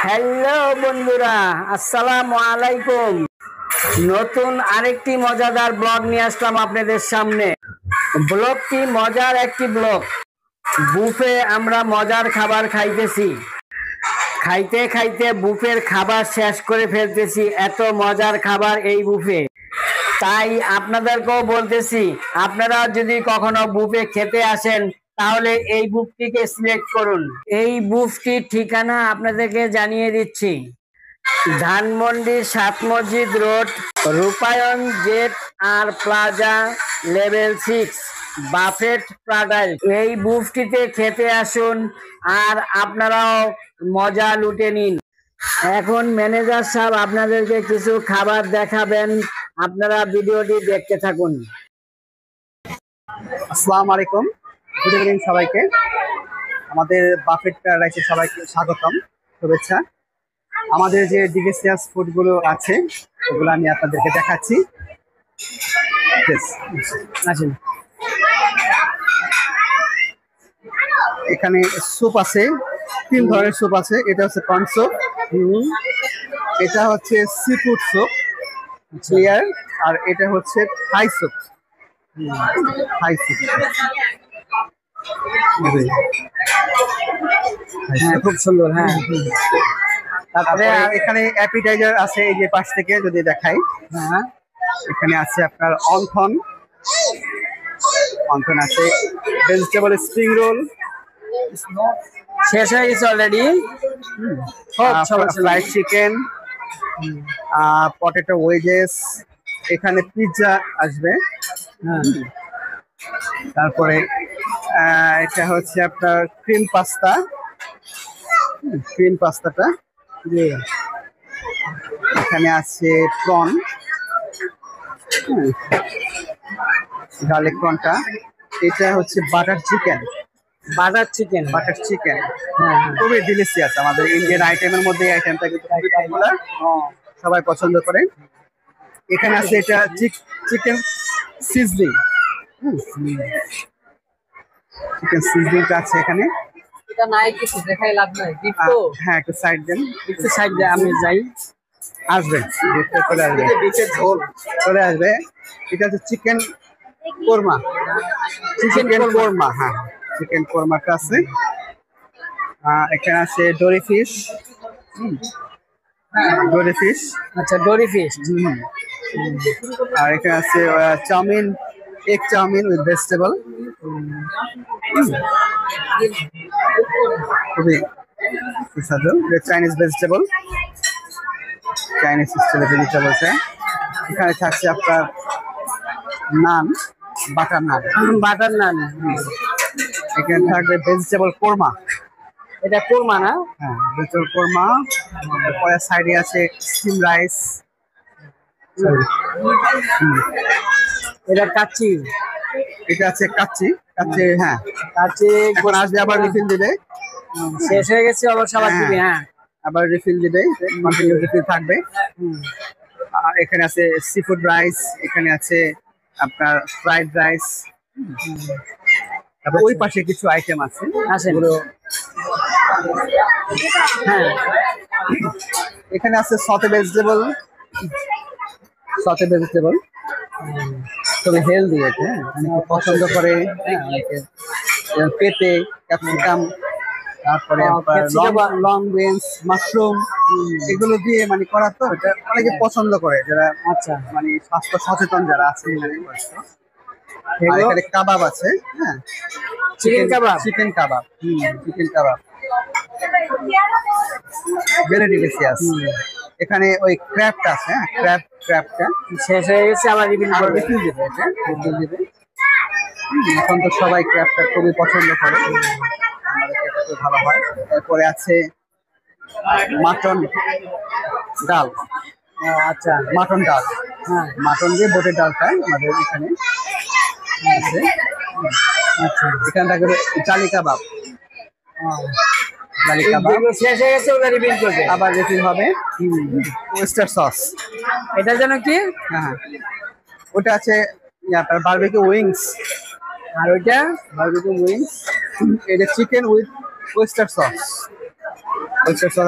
Hello বন্ধুরা, আসসালামু আলাইকুম। নতুন আরেকটি মজাদার ব্লগ নিয়ে আসলাম আপনাদের সামনে। ব্লগটি মজার একটি ব্লগ। বুফে আমরা মজার খাবার খাইতেছি, খাইতে খাইতে বুফের খাবার শেষ করে ফেলতেছি। এত মজার খাবার এই বুফে। তাই আপনাদেরকেও বলতেছি, আপনারা যদি কখনো বুফে খেতে আসেন তাহলে এই বুফটিকে সিলেক্ট করুন। এই বুফটির ঠিকানা আপনাদেরকে জানিয়ে দিচ্ছি। ধানমন্ডি 7 মসজিদ রোড, রূপায়ণ জেট আর প্লাজা, লেভেল 6, বাফেট প্যারাডাইস। এই বুফটিতে খেতে আসুন আর আপনারাও মজা লুটে নিন। এখন ম্যানেজার সাহেব আপনাদেরকে কিছু খাবার দেখাবেন, আপনারা ভিডিওটি দেখতে থাকুন। আসসালামু আলাইকুম, গুড ইভিনিং সবাইকে। আমাদের বাফেট প্যারাডাইসে সবাইকে স্বাগতম, শুভেচ্ছা। আমাদের যে ডিলিশিয়াস ফুডগুলো আছে ওগুলো আমি আপনাদেরকে দেখাচ্ছি। আসুন। এখানে স্যুপ আছে, 3 ধরনের স্যুপ আছে। এটা হচ্ছে কর্ন স্যুপ, এটা হচ্ছে সি ফুড স্যুপ ক্লিয়ার, আর এটা হচ্ছে থাই স্যুপ। থাই স্যুপ খুব সুন্দর। হ্যাঁ, তারপরে এখানে অ্যাপিটাইজার আছে, এই যে পাশ থেকে যদি দেখাই, হ্যাঁ, এখানে আছে আপনার অন্থন আছে, ভেজিটেবল স্প্রিং রোল, শেষ হয়ে গেছে already. Fried chicken, potato wages, এখানে পিৎজা আসবে। তারপরে এটা হচ্ছে আপনার ক্রিম পাস্তাটা, এখানে আছে প্রন, গার্লিক প্রনটা। এটা হচ্ছে বাটার চিকেন, খুবই ডিলিশিয়াস। আমাদের ইন্ডিয়ান আইটেমের মধ্যে এই আইটেমটা কিন্তু খুবই পপুলার, সবাই পছন্দ করে। এখানে আছে এটা চিকেন সিজলিং, চিকেন সিজলিংটা আছে এখানে। এটা নাই কিছু দেখাই লাভ নাই। হ্যাঁ, একটু সাইড দেন, একটু সাইড দিয়ে আমি যাই। আসবে চলে আসবে। এটা হচ্ছে চিকেন কোরমা, হ্যাঁ, চিকেন কোরমাটা আছে। এখানে আছে ডোরি ফিশ, আচ্ছা, ডোরি ফিশ। আর এখানে আছে chowmein, egg chowmein with vegetable, খুবই সুস্বাদু। চাইনিজ ভেজিটেবল, চাইনিজ স্টাইলের ভেজিটেবলটা। এখানে থাকছে আপনার নান, বাটার নান। এখানে থাকবে ভেজিটেবল কোরমা, এটা কোরমা না? হ্যাঁ, ভেজিটেবল কোরমা। পরে সাইডে আছে স্টিম রাইস, এটা কাচ্চি, এটা আছে কাচ্চি, হ্যাঁ কাচ্চি। এখন আসবে, আবার রিফিল দিবে। শেষ হয়ে গেছে, অবশ্য আবার দিবে। হ্যাঁ, আবার রিফিল দিবে, কন্টিনিউ রিফিল থাকবে। আর এখানে আছে সি ফুড রাইস, এখানে আছে আপনার ফ্রাইড রাইস। তারপর ওই পাশে কিছু আইটেম আছে, আসেন। হ্যাঁ, এখানে আছে সতে ভেজিটেবল, তবে হেলদি। এটা অনেকে পছন্দ করে, পেঁপে, ক্যাপসিকাম, তারপরে লং বেন্স, মাশরুম, এগুলো দিয়ে মানে করা, তো এটা অনেকে পছন্দ করে যারা আচ্ছা, মানে স্বাস্থ্য সচেতন যারা আছে। এখানে কাবাব আছে, হ্যাঁ, চিকেন কাবাব। Very delicious. এখানে ওই ক্র্যাবটা আছে, হ্যাঁ, ক্র্যাবটা শেষ হয়ে গেছে, আবার রিফিল দিবে। এখন তো সবাই ক্র্যাবটা খুবই পছন্দ করে, খুব ভালো হয়। এরপরে আছে মাটন ডাল, আচ্ছা, মাটন ডাল, হ্যাঁ, মাটন দিয়ে বোটের ডালটা আমাদের এখানে আছে। আচ্ছা, এখানে থাকবে জালি কাবাব, শেষ হয়ে গেছে, ওটা রিপিট করবে, আবার রিপিট হবে। ওয়েস্টার সস, এটা যেন কি? হ্যাঁ, ওটা আছে আপনার বারবিকিউ উইংস, আর ওইটা বারবিকিউ উইংস। এটা চিকেন উইথ ওয়েস্টার সস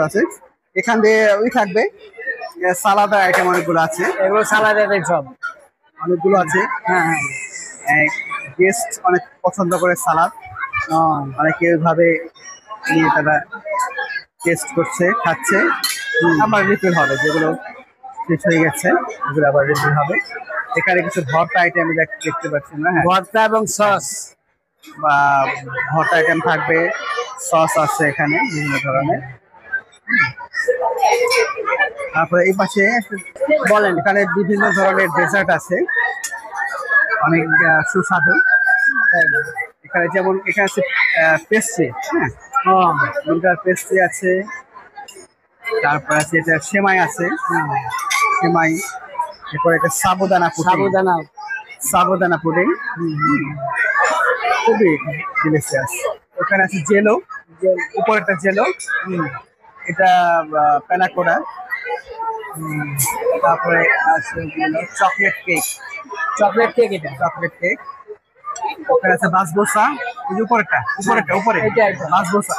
আছে। এখান দিয়ে ওই থাকবে সালাদ আইটেম অনেকগুলো আছে, এগুলো সালাদের সব। অনেকগুলো আছে। হ্যাঁ হ্যাঁ। গেস্ট অনেক পছন্দ করে সালাদ, ও, অনেকে ওইভাবে নিয়ে তারা টেস্ট করছে, খাচ্ছে। আবার রিফিল হবে, যেগুলো শেষ হয়ে গেছে ওগুলো আবার রিফিল হবে। এখানে কিছু ভর্তা আইটেম দেখতে পাচ্ছি না, হ্যাঁ, ভর্তা এবং সস। বা ভর্তা আইটেম থাকবে, সস আছে এখানে বিভিন্ন ধরনের। তারপরে এই পাশে বলেন। এখানে বিভিন্ন ধরনের ডেজার্ট আছে, অনেক সুস্বাদু। এখানে যেমন এখানে আছে পেস্ট্রি, হ্যাঁ, পেস্ট্রি আছে। তারপর আছে এটা সেমাই আছে, সেমাই। এরপর এটা সাবুদানা সাবুদানা পুডিং, খুবই ডিলিশিয়াস। ওখানে আছে জেলো, উপরেরটা জেলো, এটা প্যানাকোডা। তারপরে আছে চকলেট কেক, এটা চকলেট কেক। ওখানে আছে বাসবোসা, এই যে উপরে বাসবোসা,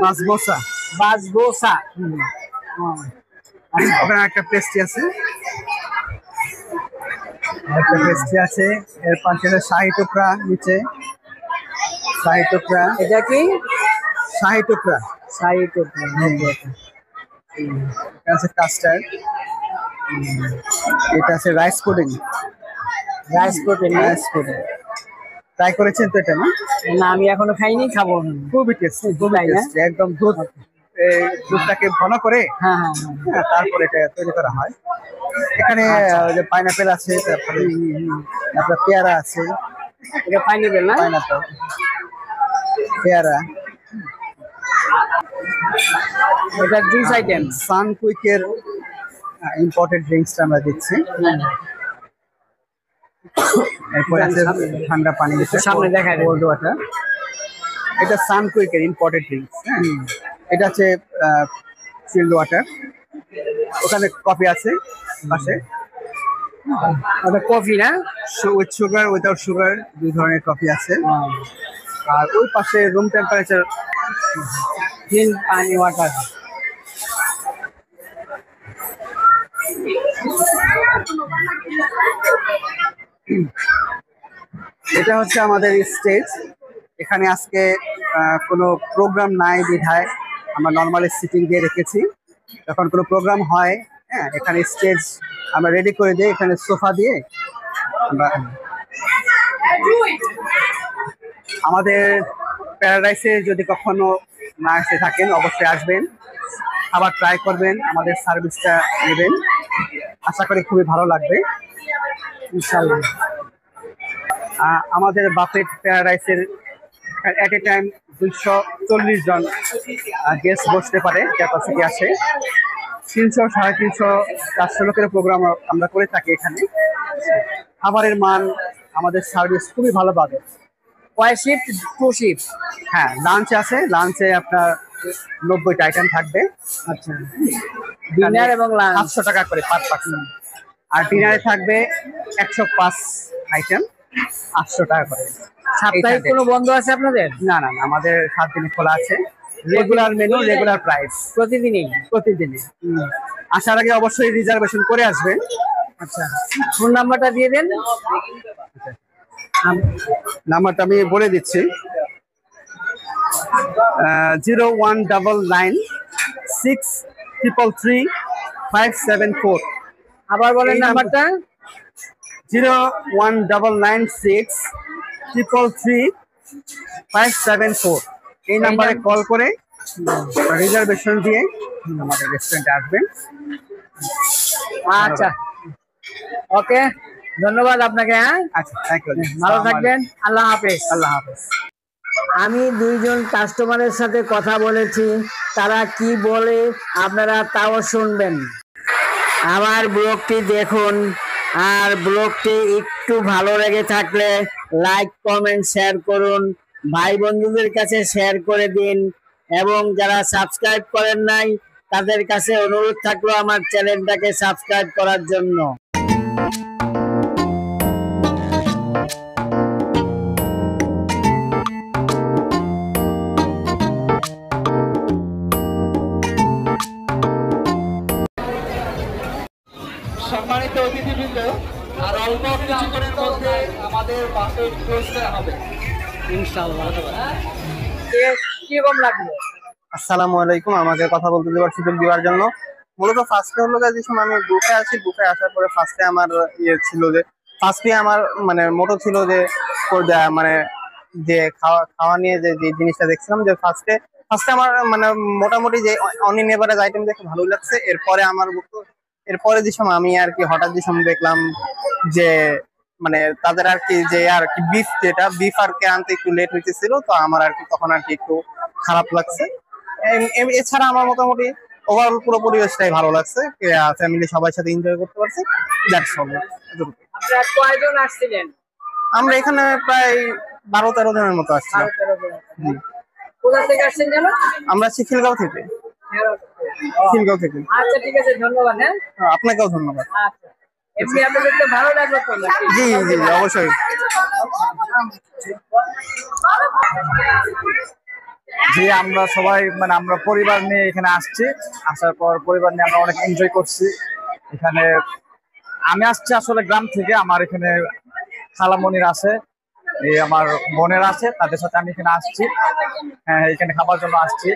বাসবোসা। বাসবোসা। ওখানে একটা পেস্ট্রি আছে, এর পাশে শাহি টুকরা, নিচে শাহি টুকরা। এটা কি? শাহি টুকরা। এটা আছে কাস্টার্ড, এটা আছে রাইস পুডিং। ট্রাই করেছেন তো এটা? না, আমি এখনো খাইনি, খাবো। খুবই টেস্টি, একদম দুধটাকে ঘন করে তারপরে এটা তৈরি করা হয়। এখানে পাইনাপেল আছে, তারপরে আপনার পেয়ারা আছে। এটা পাইনাপেল না? পাইনাপেল, পেয়ারা। এটা জুস আইটেম। সানকুইকের ইম্পোর্টেড ড্রিঙ্কসটা আমরা দিচ্ছি। এরপর আছে ঠান্ডা পানি, সামনে দেখায় কোল্ড ওয়াটার। এটা সানকুইকের ইম্পোর্টেড ড্রিঙ্কস। এটা হচ্ছে চিল্ড ওয়াটার। ওখানে কফি আছে পাশে, ওটা কফি না? উইথ সুগার, উইথাউট সুগার, দুই ধরনের কফি আছে। আর ওই পাশে রুম টেম্পারেচার পানি ওয়াটার। এটা হচ্ছে আমাদের স্টেজ। এখানে আজকে কোনো প্রোগ্রাম নাই বিধায় আমরা নর্মালি সিটিং দিয়ে রেখেছি। যখন কোনো প্রোগ্রাম হয়, হ্যাঁ, এখানে স্টেজ আমরা রেডি করে দিই, এখানে সোফা দিয়ে আমরা। আমাদের প্যারাডাইসে যদি কখনো না এসে থাকেন, অবশ্যই আসবেন, খাবার ট্রাই করবেন, আমাদের সার্ভিসটা নেবেন। আশা করি খুবই ভালো লাগবে ইনশাআল্লাহ। আমাদের বাফেট প্যারাডাইসের এট এ টাইম 240 জন গেস্ট বসতে পারে, ক্যাপাসিটি আছে। 300, 350, 400 লোকের প্রোগ্রাম আমরা করে থাকি এখানে। খাবারের মান, আমাদের সার্ভিস খুবই ভালো পাবে। কয় শিফট? 2 শিফট। হ্যাঁ, লাঞ্চ আছে, লাঞ্চে আপনার 90টা আইটেম থাকবে। আচ্ছা, ডিনার এবং লাঞ্চ 700 টাকা করে পার পার্সন। আর ডিনারে থাকবে 105 আইটেম, 800 টাকা করে। সাপ্তাহিক কোনো বন্ধ আছে আপনাদের? না, আমাদের 7 দিনে খোলা আছে। রেগুলার মেনু, রেগুলার প্রাইস, প্রতিদিনই। আসার আগে অবশ্যই রিজার্ভেশন করে আসবেন। আচ্ছা, ফোন নাম্বারটা দিয়ে দেন। নাম্বারটা আমি বলে দিচ্ছি, 019963333574। আবার বলেন নাম্বারটা। 019963333574। এই নাম্বারে কল করে রিজার্ভেশন দিয়ে আমাদের রেস্টুরেন্টে আসবেন। আচ্ছা, ওকে, ধন্যবাদ আপনাকে। হ্যাঁ, আচ্ছা, থ্যাংক ইউ, ভালো থাকবেন। আল্লাহ হাফেজ। আল্লাহ হাফেজ। আমি 2 জন কাস্টমারের সাথে কথা বলেছি, তারা কি বলে আপনারা তাও শুনবেন। আমার ব্লগটি দেখুন, আর ব্লগটি একটু ভালো লেগে থাকলে লাইক, কমেন্ট, শেয়ার করুন, ভাই বন্ধুদের কাছে শেয়ার করে দিন। এবং যারা সাবস্ক্রাইব করেন নাই, তাদের কাছে অনুরোধ থাকলো আমার চ্যানেলটাকে সাবস্ক্রাইব করার জন্য। সম্মানিত অতিথিবৃন্দ, আর অল্প কিছুক্ষণের মধ্যে আমাদের বাফেট ক্লোজ করা হবে ইনশাআল্লাহ। কিরকম লাগলো? আসসালামু আলাইকুম, আমাকে কথা বলতে দেওয়ার সুযোগ দেওয়ার জন্য। মূলত ফার্স্টে হলো যে সময় আমি বুফে আসার পরে ফার্স্টে আমার ছিল যে ফার্স্টে আমার মানে মোটো ছিল যে মানে যে খাওয়া নিয়ে যে যে জিনিসটা দেখছিলাম যে ফার্স্টে আমার মানে মোটামুটি যে অনিয়ন এভারেজ আইটেম দেখে ভালোই লাগছে। এরপরে যে সময় আমি আর কি হঠাৎ যে সময় দেখলাম যে মানে তাদের আর কি যে আর কি বিফ আর কি আনতে একটু লেট হইতেছিল, তো আমার আর কি তখন আর কি একটু খারাপ লাগছে। এছাড়া আমার মোটামুটি ওভারঅল পুরো পরিবেশটাই ভালো লাগছে, ফ্যামিলি সবার সাথে এনজয় করতে পারছি। That's all. আপনারা কয়জন আসছিলেন? আমরা এখানে প্রায় 12-13 জনের মতো আসছিলাম। জি। কোথা থেকে আসছেন জানো? আমরা আছি খিলগাঁও থেকে। আচ্ছা ঠিক আছে, ধন্যবাদ। হ্যাঁ, আপনাকেও ধন্যবাদ। আচ্ছা। এমনি আপনাদের তো ভালো লাগলো তো নাকি? জি জি জি, অবশ্যই। যে আমরা সবাই মানে আমরা পরিবার নিয়ে এখানে আসছি, আসার পর পরিবার নিয়ে আমরা অনেক এনজয় করছি এখানে। আমি আসছি আসলে গ্রাম থেকে, আমার এখানে খালামণির আছে, এই আমার বোনের আছে, তাদের সাথে আমি এখানে আসছি। হ্যাঁ, এখানে খাবার জন্য আসছি।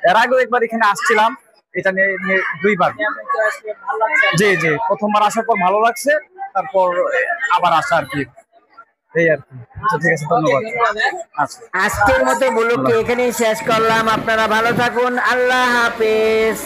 এর আগেও একবার এখানে আসছিলাম, এটা নিয়ে দুইবার। জি জি, প্রথমবার আসার পর ভালো লাগছে, তারপর আবার আসা আর কি, এই আর কি। আচ্ছা ঠিক আছে, ধন্যবাদ। আচ্ছা, আজকের মতো ব্লগটি এখানেই শেষ করলাম। আপনারা ভালো থাকুন, আল্লাহ হাফেজ।